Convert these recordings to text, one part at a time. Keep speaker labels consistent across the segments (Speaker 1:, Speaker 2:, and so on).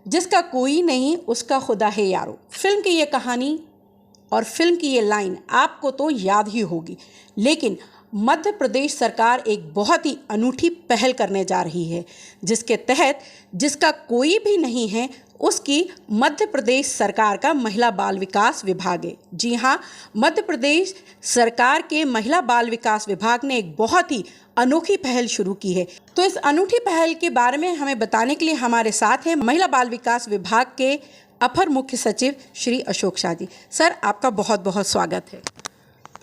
Speaker 1: जिसका कोई नहीं उसका खुदा है यारो। फिल्म की ये कहानी और फिल्म की ये लाइन आपको तो याद ही होगी, लेकिन मध्य प्रदेश सरकार एक बहुत ही अनूठी पहल करने जा रही है, जिसके तहत जिसका कोई भी नहीं है उसकी मध्य प्रदेश सरकार का महिला बाल विकास विभाग है। जी हाँ, मध्य प्रदेश सरकार के महिला बाल विकास विभाग ने एक बहुत ही अनोखी पहल शुरू की है। तो इस अनूठी पहल के बारे में हमें बताने के लिए हमारे साथ हैं महिला बाल विकास विभाग के अपर मुख्य सचिव श्री अशोक शाह जी। सर, आपका बहुत बहुत स्वागत है।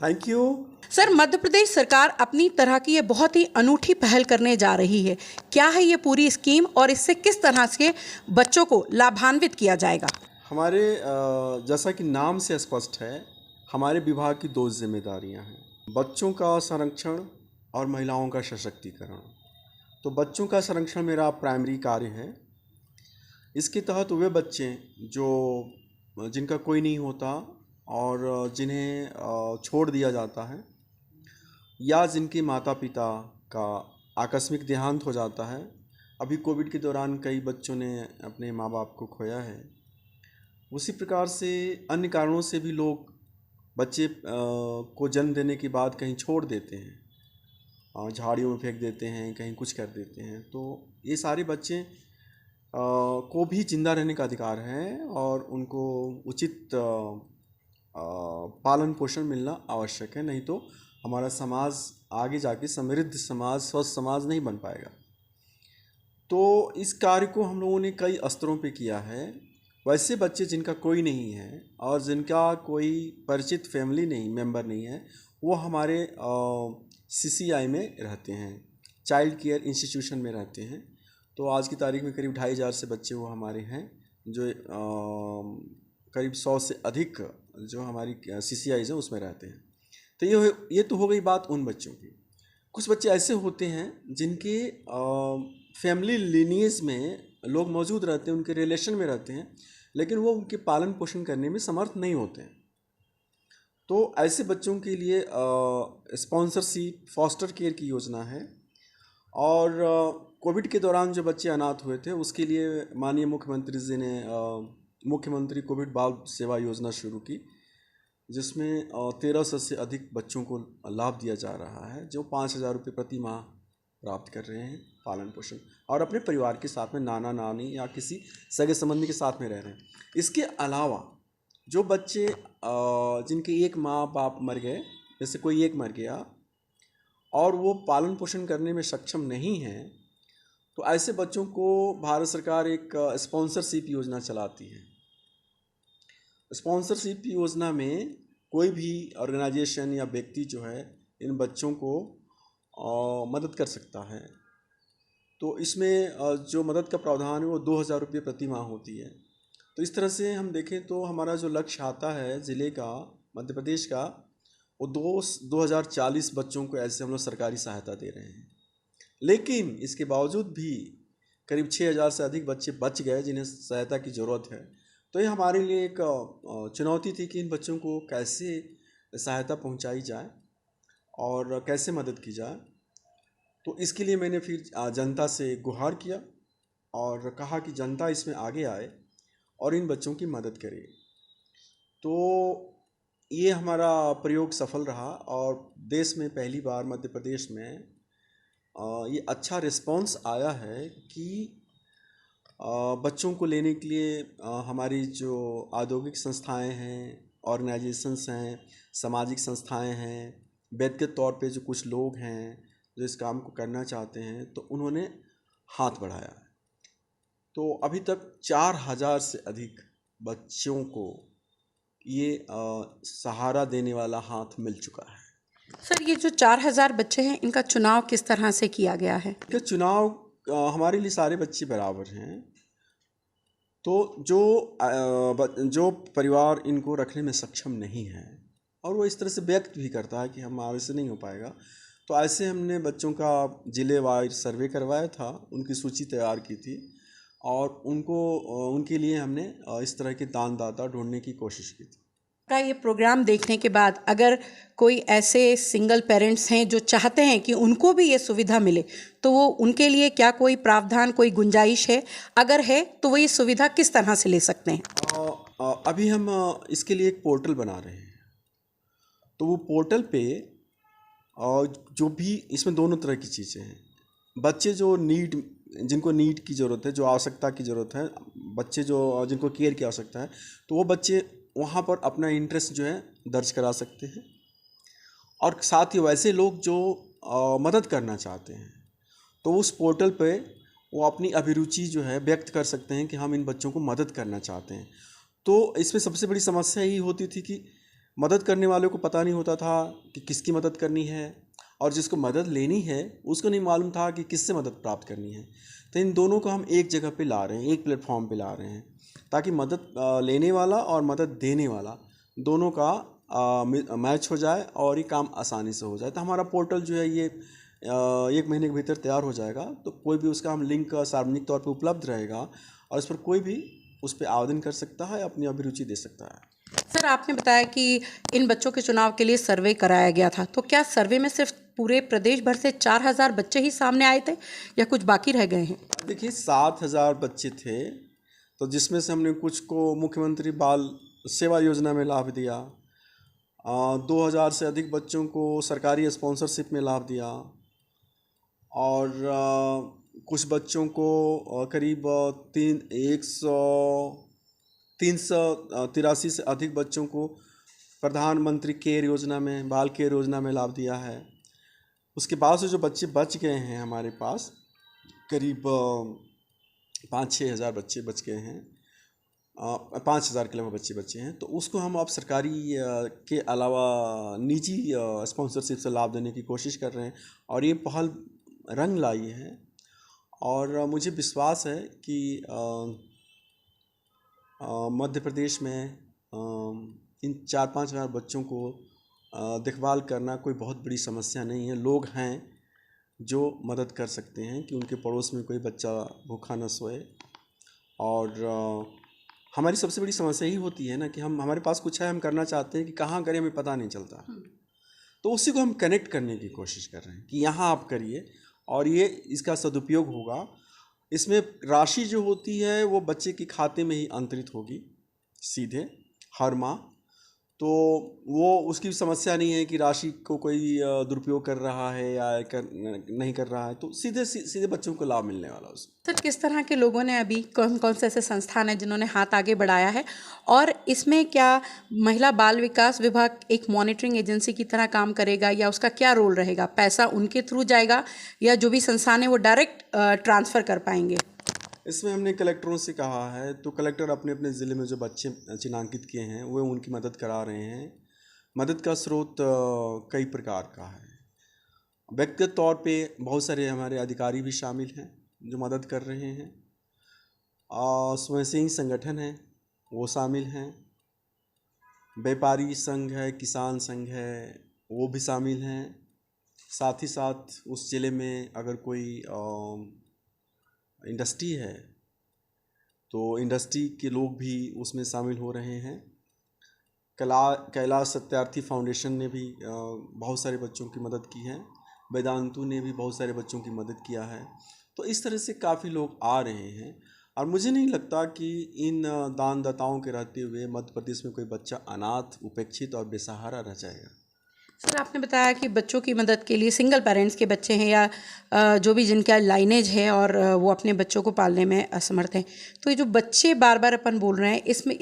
Speaker 2: Thank you.
Speaker 1: Sir, Madhya Pradesh सरकार अपनी तरह की ये बहुत ही अनूठी पहल करने जा रही है। क्या है ये पूरी स्कीम और इससे किस तरह से बच्चों को लाभान्वित किया जाएगा?
Speaker 2: हमारे जैसा कि नाम से स्पष्ट है, हमारे विभाग की 2 जिम्मेदारियां हैं, बच्चों का संरक्षण और महिलाओं का सशक्तिकरण। तो बच्चों का संरक्षण मेरा प्राइमरी कार्य है। इसके तहत वे बच्चे जिनका कोई नहीं होता और जिन्हें छोड़ दिया जाता है या जिनके माता पिता का आकस्मिक देहांत हो जाता है। अभी कोविड के दौरान कई बच्चों ने अपने माँ बाप को खोया है। उसी प्रकार से अन्य कारणों से भी लोग बच्चे को जन्म देने के बाद कहीं छोड़ देते हैं, झाड़ियों में फेंक देते हैं, कहीं कुछ कर देते हैं। तो ये सारे बच्चे को भी जिंदा रहने का अधिकार है और उनको उचित पालन पोषण मिलना आवश्यक है, नहीं तो हमारा समाज आगे जाके समृद्ध समाज, स्वस्थ समाज नहीं बन पाएगा। तो इस कार्य को हम लोगों ने कई स्तरों पे किया है। वैसे बच्चे जिनका कोई नहीं है और जिनका कोई परिचित फैमिली मेंबर नहीं है, वो हमारे CCI में रहते हैं, चाइल्ड केयर इंस्टीट्यूशन में रहते हैं। तो आज की तारीख में करीब 2500 से बच्चे वो हमारे हैं, जो करीब 100 से अधिक जो हमारी CCIs हैं उसमें रहते हैं। तो ये तो हो गई बात उन बच्चों की। कुछ बच्चे ऐसे होते हैं जिनके फैमिली लिनिएज में लोग मौजूद रहते हैं, उनके रिलेशन में रहते हैं, लेकिन वो उनके पालन पोषण करने में समर्थ नहीं होते हैं। तो ऐसे बच्चों के लिए स्पॉन्सरशिप, फॉस्टर केयर की योजना है। और कोविड के दौरान जो बच्चे अनाथ हुए थे उसके लिए माननीय मुख्यमंत्री जी ने मुख्यमंत्री कोविड बाल सेवा योजना शुरू की, जिसमें 1300 से अधिक बच्चों को लाभ दिया जा रहा है, जो 5000 रुपये प्रति माह प्राप्त कर रहे हैं पालन पोषण, और अपने परिवार के साथ में नाना नानी या किसी सगे संबंधी के साथ में रह रहे हैं। इसके अलावा जो बच्चे जिनके एक माँ बाप मर गए, जैसे कोई एक मर गया और वो पालन पोषण करने में सक्षम नहीं है, तो ऐसे बच्चों को भारत सरकार एक स्पॉन्सरशिप योजना चलाती है। स्पॉन्सरशिप योजना में कोई भी ऑर्गेनाइजेशन या व्यक्ति जो है इन बच्चों को मदद कर सकता है। तो इसमें जो मदद का प्रावधान है वो 2000 रुपये प्रति माह होती है। तो इस तरह से हम देखें तो हमारा जो लक्ष्य आता है ज़िले का, मध्य प्रदेश का, वो 2040 बच्चों को ऐसे हम लोग सरकारी सहायता दे रहे हैं। लेकिन इसके बावजूद भी करीब 6000 से अधिक बच्चे बच गए जिन्हें सहायता की ज़रूरत है। तो ये हमारे लिए एक चुनौती थी कि इन बच्चों को कैसे सहायता पहुंचाई जाए और कैसे मदद की जाए। तो इसके लिए मैंने फिर जनता से गुहार किया और कहा कि जनता इसमें आगे आए और इन बच्चों की मदद करे। तो ये हमारा प्रयोग सफल रहा और देश में पहली बार मध्य प्रदेश में ये अच्छा रिस्पांस आया है कि बच्चों को लेने के लिए हमारी जो औद्योगिक संस्थाएं हैं, ऑर्गेनाइजेशंस हैं, सामाजिक संस्थाएं हैं, व्यक्तिगत तौर पे जो कुछ लोग हैं जो इस काम को करना चाहते हैं, तो उन्होंने हाथ बढ़ाया है। तो अभी तक 4000 से अधिक बच्चों को ये सहारा देने वाला हाथ मिल चुका है।
Speaker 1: सर, ये जो 4000 बच्चे हैं, इनका चुनाव किस तरह से किया गया है?
Speaker 2: इनका चुनाव हमारे लिए सारे बच्चे बराबर हैं। तो जो परिवार इनको रखने में सक्षम नहीं है और वो इस तरह से व्यक्त भी करता है कि हमारे से नहीं हो पाएगा, तो ऐसे हमने बच्चों का जिले वाइज सर्वे करवाया था, उनकी सूची तैयार की थी और उनके लिए हमने इस तरह के दानदाता ढूंढने की कोशिश की थी।
Speaker 1: का ये प्रोग्राम देखने के बाद अगर कोई ऐसे सिंगल पेरेंट्स हैं जो चाहते हैं कि उनको भी ये सुविधा मिले, तो वो उनके लिए क्या कोई प्रावधान, कोई गुंजाइश है? अगर है तो वो ये सुविधा किस तरह से ले सकते हैं?
Speaker 2: अभी हम इसके लिए एक पोर्टल बना रहे हैं। तो वो पोर्टल पे जो भी इसमें दोनों तरह की चीज़ें हैं। बच्चे जो जिनको नीड की ज़रूरत है, जो आवश्यकता की ज़रूरत है, बच्चे जो जिनको केयर की आवश्यकता है, तो वो बच्चे वहाँ पर अपना इंटरेस्ट जो है दर्ज करा सकते हैं। और साथ ही वैसे लोग जो मदद करना चाहते हैं, तो उस पोर्टल पे वो अपनी अभिरुचि जो है व्यक्त कर सकते हैं कि हम इन बच्चों को मदद करना चाहते हैं। तो इसमें सबसे बड़ी समस्या यही होती थी कि मदद करने वालों को पता नहीं होता था कि किसकी मदद करनी है, और जिसको मदद लेनी है उसको नहीं मालूम था कि किससे मदद प्राप्त करनी है। तो इन दोनों को हम एक जगह पे ला रहे हैं, एक प्लेटफॉर्म पे ला रहे हैं, ताकि मदद लेने वाला और मदद देने वाला दोनों का मैच हो जाए और ये काम आसानी से हो जाए। तो हमारा पोर्टल जो है ये 1 महीने के भीतर तैयार हो जाएगा। तो कोई भी उसका हम लिंक सार्वजनिक तौर पे उपलब्ध रहेगा और इस पर कोई भी उस पर आवेदन कर सकता है, अपनी अभिरुचि दे सकता है।
Speaker 1: सर, आपने बताया कि इन बच्चों के चुनाव के लिए सर्वे कराया गया था, तो क्या सर्वे में सिर्फ पूरे प्रदेश भर से 4,000 बच्चे ही सामने आए थे या कुछ बाकी रह गए हैं?
Speaker 2: देखिए 7,000 बच्चे थे, तो जिसमें से हमने कुछ को मुख्यमंत्री बाल सेवा योजना में लाभ दिया, 2,000 से अधिक बच्चों को सरकारी स्पॉन्सरशिप में लाभ दिया, और कुछ बच्चों को करीब 383 से अधिक बच्चों को प्रधानमंत्री केयर योजना में, बाल केयर योजना में लाभ दिया है। उसके बाद से जो बच्चे बच गए हैं हमारे पास, करीब 5-6 हज़ार बच्चे बच गए हैं, 5,000 के अलावा बच्चे बचे हैं। तो उसको हम अब सरकारी के अलावा निजी स्पॉन्सरशिप से लाभ देने की कोशिश कर रहे हैं, और ये पहल रंग लाई है। और मुझे विश्वास है कि मध्य प्रदेश में इन 4-5 हज़ार बच्चों को देखभाल करना कोई बहुत बड़ी समस्या नहीं है। लोग हैं जो मदद कर सकते हैं कि उनके पड़ोस में कोई बच्चा भूखा न सोए। और हमारी सबसे बड़ी समस्या यही होती है ना कि हमारे पास कुछ है, हम करना चाहते हैं कि कहाँ करें हमें पता नहीं चलता। तो उसी को हम कनेक्ट करने की कोशिश कर रहे हैं कि यहाँ आप करिए और ये इसका सदुपयोग होगा। इसमें राशि जो होती है वो बच्चे के खाते में ही अंतरित होगी सीधे हर माह। तो वो उसकी समस्या नहीं है कि राशि को कोई दुरुपयोग कर रहा है या नहीं कर रहा है, तो सीधे बच्चों को लाभ मिलने वाला उसमें।
Speaker 1: सर, किस तरह के लोगों ने, अभी कौन कौन से ऐसे संस्थान हैं जिन्होंने हाथ आगे बढ़ाया है, और इसमें क्या महिला बाल विकास विभाग एक मॉनिटरिंग एजेंसी की तरह काम करेगा या उसका क्या रोल रहेगा? पैसा उनके थ्रू जाएगा या जो भी संस्थान है वो डायरेक्ट ट्रांसफ़र कर पाएंगे?
Speaker 2: इसमें हमने कलेक्टरों से कहा है, तो कलेक्टर अपने अपने ज़िले में जो बच्चे चिन्हांकित किए हैं वो उनकी मदद करा रहे हैं। मदद का स्रोत कई प्रकार का है। व्यक्तिगत तौर पे बहुत सारे हमारे अधिकारी भी शामिल हैं जो मदद कर रहे हैं, स्वयंसेवी संगठन हैं वो शामिल हैं, व्यापारी संघ है, किसान संघ है, वो भी शामिल हैं। साथ ही साथ उस ज़िले में अगर कोई इंडस्ट्री है तो इंडस्ट्री के लोग भी उसमें शामिल हो रहे हैं। कैलाश सत्यार्थी फाउंडेशन ने भी बहुत सारे बच्चों की मदद की है, वेदांतु ने भी बहुत सारे बच्चों की मदद किया है। तो इस तरह से काफ़ी लोग आ रहे हैं, और मुझे नहीं लगता कि इन दानदाताओं के रहते हुए मध्य प्रदेश में कोई बच्चा अनाथ, उपेक्षित और बेसहारा रह जाएगा।
Speaker 1: सर, आपने बताया कि बच्चों की मदद के लिए सिंगल पेरेंट्स के बच्चे हैं या जो भी जिनका लाइनेज है और वो अपने बच्चों को पालने में असमर्थ हैं, तो ये जो बच्चे बार बार अपन बोल रहे हैं, इसमें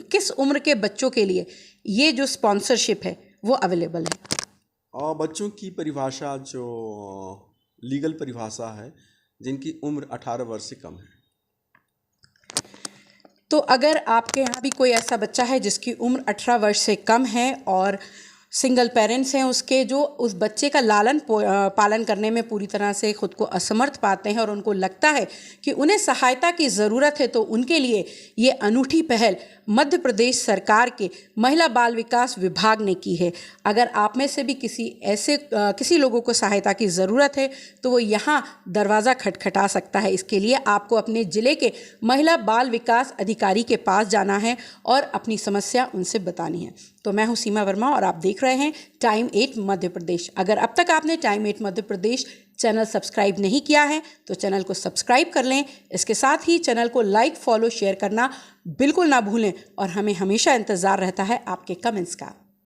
Speaker 1: किस उम्र के बच्चों के लिए ये जो स्पॉन्सरशिप है वो अवेलेबल है?
Speaker 2: और बच्चों की परिभाषा जो लीगल परिभाषा है, जिनकी उम्र 18 वर्ष से कम है।
Speaker 1: तो अगर आपके यहाँ भी कोई ऐसा बच्चा है जिसकी उम्र 18 वर्ष से कम है और सिंगल पेरेंट्स हैं उसके, जो उस बच्चे का पालन करने में पूरी तरह से खुद को असमर्थ पाते हैं और उनको लगता है कि उन्हें सहायता की ज़रूरत है, तो उनके लिए ये अनूठी पहल मध्य प्रदेश सरकार के महिला बाल विकास विभाग ने की है। अगर आप में से भी किसी लोगों को सहायता की ज़रूरत है तो वो यहाँ दरवाज़ा खटखटा सकता है। इसके लिए आपको अपने ज़िले के महिला बाल विकास अधिकारी के पास जाना है और अपनी समस्या उनसे बतानी है। तो मैं हूँ सीमा वर्मा और आप देख रहे हैं टाइम 8 मध्य प्रदेश। अगर अब तक आपने time 8 Madhya Pradesh channel subscribe नहीं किया है तो चैनल को सब्सक्राइब कर लें। इसके साथ ही चैनल को लाइक, फॉलो, शेयर करना बिल्कुल ना भूलें और हमें हमेशा इंतज़ार रहता है आपके कमेंट्स का।